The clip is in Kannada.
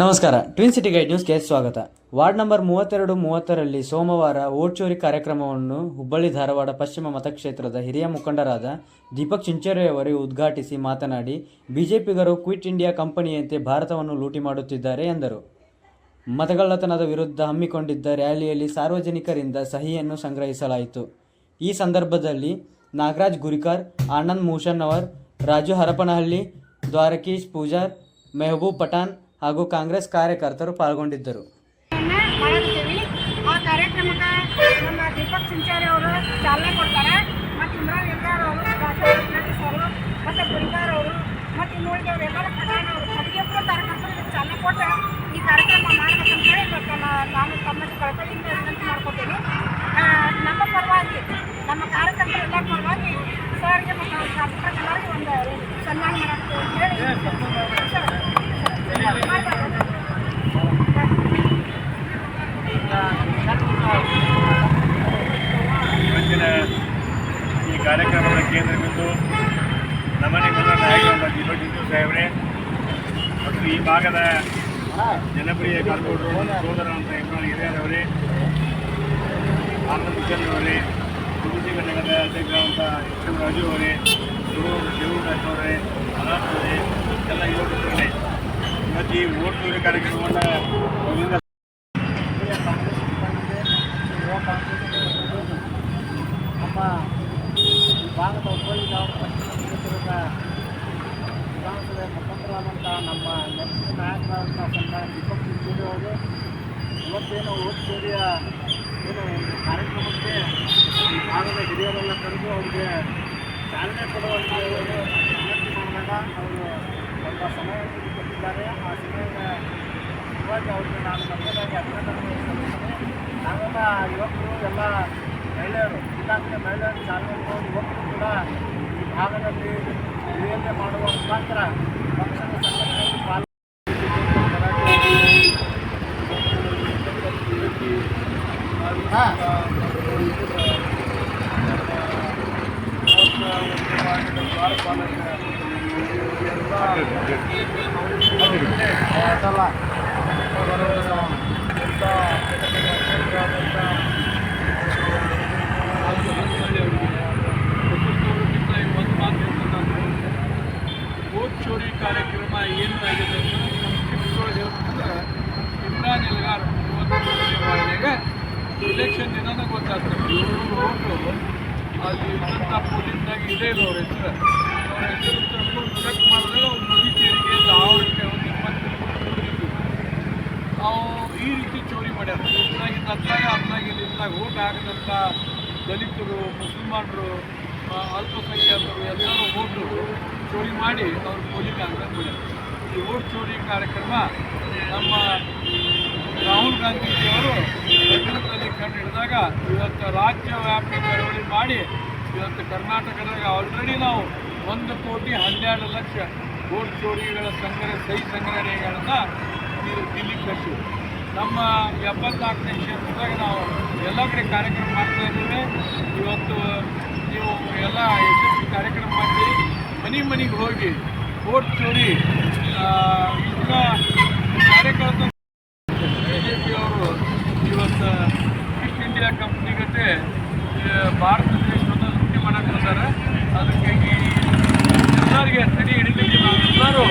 ನಮಸ್ಕಾರ, ಟ್ವಿನ್ ಸಿಟಿ ಗೈಡ್ ನ್ಯೂಸ್ಗೆ ಸ್ವಾಗತ. ವಾರ್ಡ್ ನಂಬರ್ 32-30ರಲ್ಲಿ ಸೋಮವಾರ ವೋಟ್ ಚೋರಿ ಕಾರ್ಯಕ್ರಮವನ್ನು ಹುಬ್ಬಳ್ಳಿ ಧಾರವಾಡ ಪಶ್ಚಿಮ ಮತಕ್ಷೇತ್ರದ ಹಿರಿಯ ಮುಖಂಡರಾದ ದೀಪಕ್ ಚಿಂಚೋರೆಯವರು ಉದ್ಘಾಟಿಸಿ ಮಾತನಾಡಿ, ಬಿಜೆಪಿಗರು ಕ್ವಿಟ್ ಇಂಡಿಯಾ ಕಂಪನಿಯಂತೆ ಭಾರತವನ್ನು ಲೂಟಿ ಮಾಡುತ್ತಿದ್ದಾರೆ ಎಂದರು. ಮತಗಳ್ಳತನದ ವಿರುದ್ಧ ಹಮ್ಮಿಕೊಂಡಿದ್ದ ರ್ಯಾಲಿಯಲ್ಲಿ ಸಾರ್ವಜನಿಕರಿಂದ ಸಹಿಯನ್ನು ಸಂಗ್ರಹಿಸಲಾಯಿತು. ಈ ಸಂದರ್ಭದಲ್ಲಿ ನಾಗರಾಜ್ ಗುರಿಕಾರ್, ಆನಂದ್ ಮೂಷನ್ನವರ್, ರಾಜು ಹರಪನಹಳ್ಳಿ, ದ್ವಾರಕೀಶ್ ಪೂಜಾರ್, ಮೆಹಬೂಬ್ ಪಠಾಣ್ ಹಾಗೂ ಕಾಂಗ್ರೆಸ್ ಕಾರ್ಯಕರ್ತರು ಪಾಲ್ಗೊಂಡಿದ್ದರು. ಆ ಕಾರ್ಯಕ್ರಮಕ್ಕೆ ನಮ್ಮ ದೀಪಕ್ ಚಿಂಚೋರೆ ಅವರು ಚಾಲನೆ ಕೊಡ್ತಾರೆ. ಮತ್ತು ಇಮ್ರಾನ್ ಎಲ್ಗಾರ್ ಅವರು, ರಾಜು ಅವರು, ಮತ್ತು ಗುರಿಕಾರ್ ಅವರು, ಮತ್ತು ಇನ್ನುಳಿದವರು ಎಲ್ಲರ ಪ್ರಧಾನವರು ಪ್ರತಿಯೊಬ್ಬರು ಕಾರ್ಯಕರ್ತರು ಚಾಲನೆ ಕೊಟ್ಟು ಈ ಕಾರ್ಯಕ್ರಮ ಮಾಡಬೇಕಂತೇಳಿ ಇವತ್ತು ನಾನು ತಮ್ಮಲ್ಲಿ ಕಳಕಳಿಯಿಂದ ವಿನಂತಿ ಮಾಡ್ಕೊತೀನಿ. ನಮ್ಮ ಪರವಾಗಿ, ನಮ್ಮ ಕಾರ್ಯಕರ್ತರ ಎಲ್ಲ ಪರವಾಗಿ ಸರ್ಗೆ ಮತ್ತು ಶಾಸಕರಿಗೆ ಒಂದು ಸನ್ಮಾನ ಮಾಡೋದು ಅಂತೇಳಿ ಇವತ್ತಿನ ಈ ಕಾರ್ಯಕ್ರಮದ ಕೇಂದ್ರ ಬಿಂದು ನಮ್ಮನೆ ನಾಯಕರಾದ ದೀಪಕ್ ಚಿಂಚೋರೆ ಸಾಹೇಬ್ರೆ ಮತ್ತು ಈ ಭಾಗದ ಜನಪ್ರಿಯ ಕಾರ್ಪೊರೇಟರ್ ಸೋದರಂತ ಇಮ್ರಾನ್ ಹಿರಿಯರವರೇ, ಆನಂದ್ ಕಿಶನ್ ಅವರೇ, ಕುರುಚಿ ಘಟಕದ ಅಧ್ಯಕ್ಷರಾದಂಥ ಎಸ್ ರಾಜು ಅವರೇ, ದೇವರಾಜ್ ಅವರೇ, ಅನಾಥ್ ಅವರೇ, ಎಲ್ಲ ಯುವಕರೇ, ಇವತ್ತು ಈ ವೋಟ್ ಚೋರಿ ಕಾರ್ಯಕ್ರಮವನ್ನು ಗೋವಿಂದ ನಮ್ಮ ಭಾಗದ ಹುಬ್ಬಳ್ಳಿ ಧಾರವಾಡ ಪಶ್ಚಿಮ ಕ್ಷೇತ್ರದ ವಿಧಾನಸಭೆ ಮುಖಂಡರಾದಂಥ ನಮ್ಮ ನೆಚ್ಚಿನ ನಾಯಕರಾದಂಥ ಸನ್ಮಾನ್ಯ ದೀಪಕ್ ಚಿಂಚೋರೆ ಅವರು ಇವತ್ತೇನು ವೋಟ್ ಚೋರಿಯ ಏನು ಕಾರ್ಯಕ್ರಮಕ್ಕೆ ಈ ಭಾಗದ ಹಿರಿಯರೆಲ್ಲ ಕರೆದು ಅವರಿಗೆ ಚಾಲನೆ ಕೊಡುವಂಥ ವಿನಂತಿ ಮಾಡಿದಾಗ ಅವರು ಸ್ವಲ್ಪ ಸಮಯವನ್ನು ಕೊಟ್ಟಿದ್ದಾರೆ. ಆ ಸಮಯದ ಸಲುವಾಗಿ ಅವರಿಗೆ ನಾನು ಮೊದಲಾಗಿ ಅಭಿನಂದನೆ ಸಲ್ಲಿಸ್ತೇನೆ. ನಾವೆಲ್ಲ ಯುವಕರು ಎಲ್ಲ ಮಹಿಳೆಯರು, ಈಗಾಗಲೇ ಮಹಿಳೆಯರು ಚಾಲನೆ ಕೊಡುವ ಯುವಕರು ಕೂಡ ಈ ಭಾಗದಲ್ಲಿ ಕ್ರಿಯೆಯನ್ನೇ ಮಾಡುವ ಮುಖಾಂತರ ಪಕ್ಷದ ಸಂಘಟನೆಯಲ್ಲಿ ಪಾಲ್ಗೊಳ್ಳುವ ವೋಟ್ ಚೋರಿ ಕಾರ್ಯಕ್ರಮ ಏನಾಗಿದೆ ಅಂದ್ರೆ ಇಮ್ರಾನ್ ಎಲ್ಗಾರ್ ಮಾಡಿದಾಗ ಇಲೆಕ್ಷನ್ ದಿನನ ಗೊತ್ತಾಗ್ತದೆ. 700 ವೋಟು ಅಲ್ಲಿ ಇದ್ದಂಥ ಪೊಲೀಸ್ನಾಗ ಇದೇ ಇಲ್ಲ ಅವ್ರ ಹೆಸರು. ಅವ್ರ ಹೆಸರು ತಗೊಂಡು ಚೆಕ್ ಮಾಡಿದ್ರೆ ಅವ್ರು ಮುಗಿಚೇರಿಗೆ ದಾವಣಕ್ಕೆ ಒಂದು 20 ನಾವು ಈ ರೀತಿ ಚೋರಿ ಮಾಡ್ಯಾರ. ಅದ್ರಾಗ ವೋಟ್ ಆಗದಂಥ ದಲಿತರು, ಮುಸಲ್ಮಾನರು, ಅಲ್ಪಸಂಖ್ಯಾತರು ಎಲ್ಲರೂ ವೋಟು ಚೋರಿ ಮಾಡಿ ಅವ್ರು ಪೋಲಿಂಗ್ ಕಾಂಗ್ರೆಸ್ ಮಾಡ್ಯಾರ. ಈ ವೋಟ್ ಚೋರಿ ಕಾರ್ಯಕ್ರಮ ನಮ್ಮ ರಾಹುಲ್ ಗಾಂಧೀಜಿಯವರು ಬೆಂಗಳೂರಲ್ಲಿ ಕಂಡು ಹಿಡಿದಾಗ ಇವತ್ತು ರಾಜ್ಯವ್ಯಾಪಿ ಚಳವಳಿ ಮಾಡಿ ಇವತ್ತು ಕರ್ನಾಟಕದಾಗ ಆಲ್ರೆಡಿ ನಾವು 1,12,00,000 ವೋಟ್ ಚೋರಿಗಳ ಸಹಿ ಸಂಗ್ರಹಣೆಗಳನ್ನು ದಿಲ್ಲಿ ಕಳಿಸಿವಿ. ನಮ್ಮ 74ನೇ ಕ್ಷೇತ್ರದಾಗ ನಾವು ಎಲ್ಲ ಕಡೆ ಕಾರ್ಯಕ್ರಮ ಮಾಡ್ತಾ ಇದ್ದೇವೆ. ಇವತ್ತು ನೀವು ಎಲ್ಲ ಯಶಸ್ವಿ ಕಾರ್ಯಕ್ರಮ ಮಾಡಿ ಮನೆಗೆ ಹೋಗಿ ವೋಟ್ ಚೋರಿ ಇದನ್ನ ಕಾರ್ಯಕರ್ತ ಬಿಜೆಪಿಯವರು ಇವತ್ತು ಕ್ವಿಟ್ ಇಂಡಿಯಾ ಕಂಪ್ನಿ ಜೊತೆ ಭಾರತ ದೇಶವನ್ನು ಲೂಟಿ ಮಾಡಕ್ಕೆ ಬಂದಾರೆ. ಅದಕ್ಕೆ ಎಲ್ಲರಿಗೆ ತಡೆ ಹಿಡಿಲಿಕ್ಕೆ ನಾವೆಲ್ಲರೂ